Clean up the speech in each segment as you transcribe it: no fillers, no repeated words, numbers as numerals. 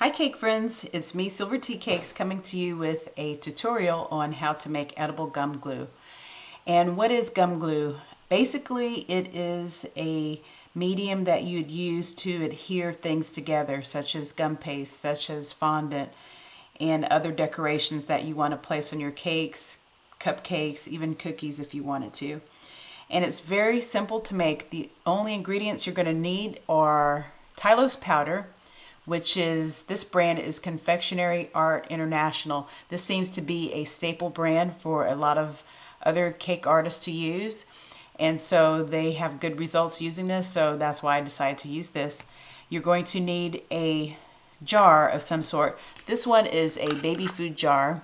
Hi cake friends, it's me Silverteacakes coming to you with a tutorial on how to make edible gum glue. And what is gum glue? Basically it is a medium that you'd use to adhere things together, such as gum paste, such as fondant, and other decorations that you want to place on your cakes, cupcakes, even cookies if you wanted to. And it's very simple to make. The only ingredients you're going to need are Tylose powder, which is, this brand is Confectionery Art International. This seems to be a staple brand for a lot of other cake artists to use. And so they have good results using this, so that's why I decided to use this. You're going to need a jar of some sort. This one is a baby food jar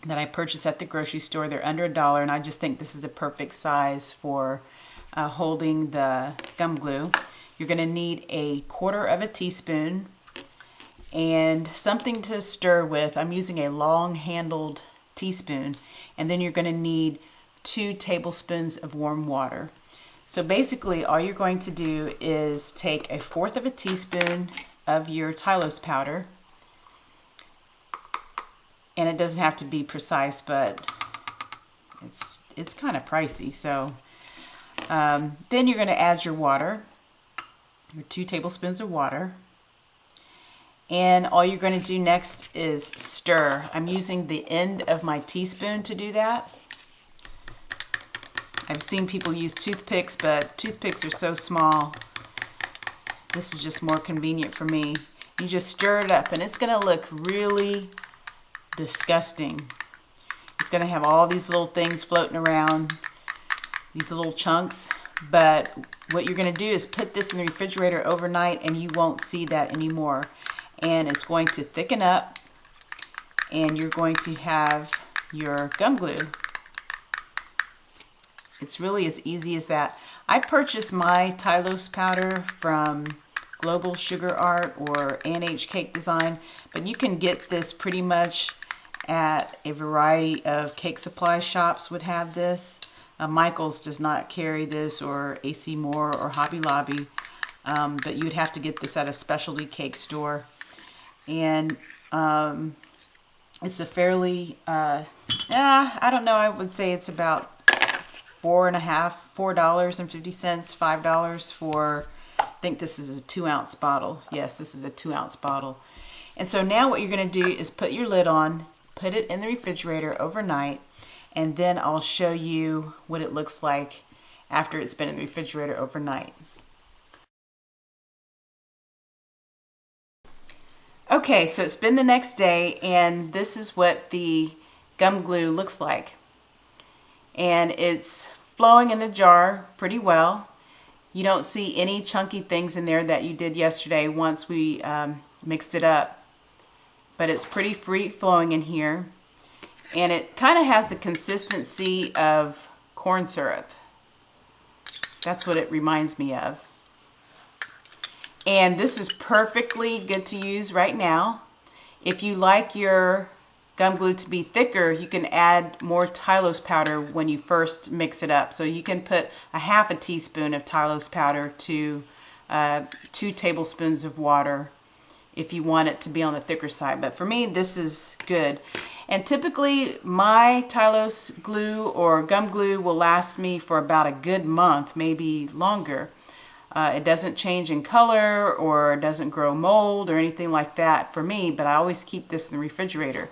that I purchased at the grocery store. They're under $1, and I just think this is the perfect size for holding the gum glue. You're going to need a 1/4 teaspoon and something to stir with. I'm using a long-handled teaspoon. And then you're going to need 2 tablespoons of warm water. So basically all you're going to do is take a 1/4 teaspoon of your Tylose powder. And it doesn't have to be precise, but it's kind of pricey. So then you're going to add your water, your 2 tablespoons of water. And all you're going to do next is stir. I'm using the end of my teaspoon to do that. I've seen people use toothpicks, but toothpicks are so small. This is just more convenient for me. You just stir it up, and it's going to look really disgusting. It's going to have all these little things floating around, these little chunks. But what you're going to do is put this in the refrigerator overnight, and you won't see that anymore. And it's going to thicken up, and you're going to have your gum glue. It's really as easy as that. I purchased my Tylose powder from Global Sugar Art or H Cake Design, but you can get this pretty much at a variety of cake supply shops would have this. Michael's does not carry this, or AC Moore or Hobby Lobby, but you'd have to get this at a specialty cake store. And it's a fairly, I don't know, I would say it's about $4.50, $5 for, I think this is a 2-ounce bottle. Yes, this is a 2-ounce bottle. And so now what you're going to do is put your lid on, put it in the refrigerator overnight, and then I'll show you what it looks like after it's been in the refrigerator overnight. Okay, so it's been the next day, and this is what the gum glue looks like. And it's flowing in the jar pretty well. You don't see any chunky things in there that you did yesterday once we mixed it up. But it's pretty free flowing in here. And it kind of has the consistency of corn syrup. That's what it reminds me of. And this is perfectly good to use right now. If you like your gum glue to be thicker, you can add more Tylose powder when you first mix it up. So you can put a 1/2 teaspoon of Tylose powder to 2 tablespoons of water if you want it to be on the thicker side. But for me, this is good. And typically my Tylose glue or gum glue will last me for about a good month, maybe longer. It doesn't change in color or doesn't grow mold or anything like that for me, but I always keep this in the refrigerator.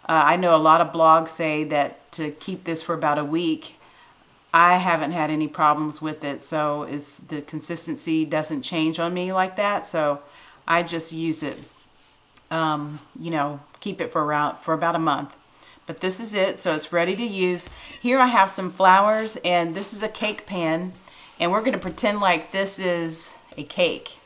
I know a lot of blogs say that to keep this for about a week. I haven't had any problems with it, so the consistency doesn't change on me like that, so I just use it, keep it for about a month. But this is it, so it's ready to use. Here I have some flowers, and this is a cake pan. And we're going to pretend like this is a cake.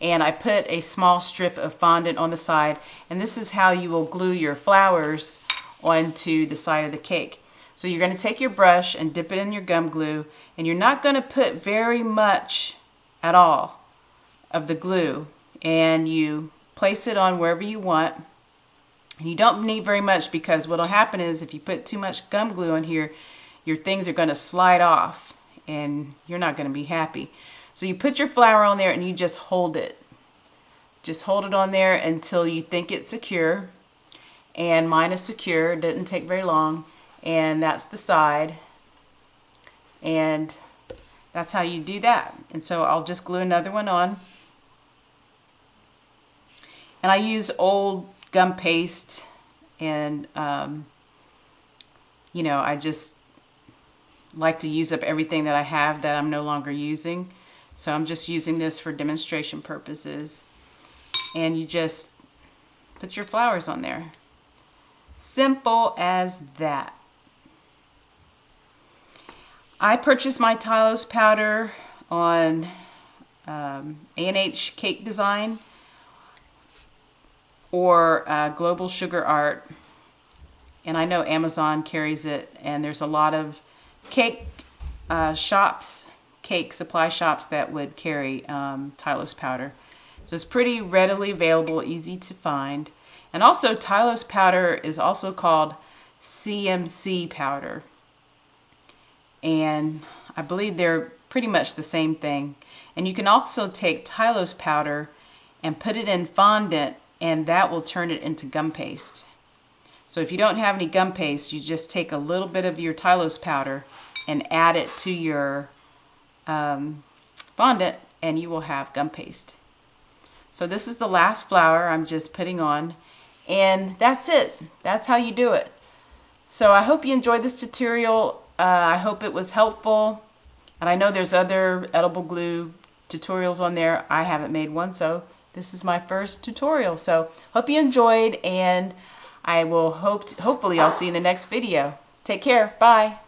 And I put a small strip of fondant on the side. And this is how you will glue your flowers onto the side of the cake. So you're going to take your brush and dip it in your gum glue. And you're not going to put very much at all of the glue. And you place it on wherever you want. And you don't need very much, because what will happen is if you put too much gum glue on here, your things are going to slide off. And you're not going to be happy. So you put your flour on there and you just hold it. Just hold it on there until you think it's secure. And mine is secure. It didn't take very long. And that's the side. And that's how you do that. And so I'll just glue another one on. And I use old gum paste, and you know, I just like to use up everything that I have that I'm no longer using. So I'm just using this for demonstration purposes. And you just put your flowers on there. Simple as that. I purchased my Tylose powder on A&H Cake Design or Global Sugar Art, and I know Amazon carries it, and there's a lot of cake shops, cake supply shops that would carry Tylose powder. So it's pretty readily available, easy to find. And also Tylose powder is also called CMC powder. And I believe they're pretty much the same thing. And you can also take Tylose powder and put it in fondant, and that will turn it into gum paste. So if you don't have any gum paste, you just take a little bit of your Tylose powder and add it to your fondant, and you will have gum paste. So this is the last flower I'm just putting on, and that's it. That's how you do it. So I hope you enjoyed this tutorial. I hope it was helpful, and I know there's other edible glue tutorials on there. I haven't made one, so this is my first tutorial. So hope you enjoyed, and I will hopefully I'll see you in the next video. Take care. Bye.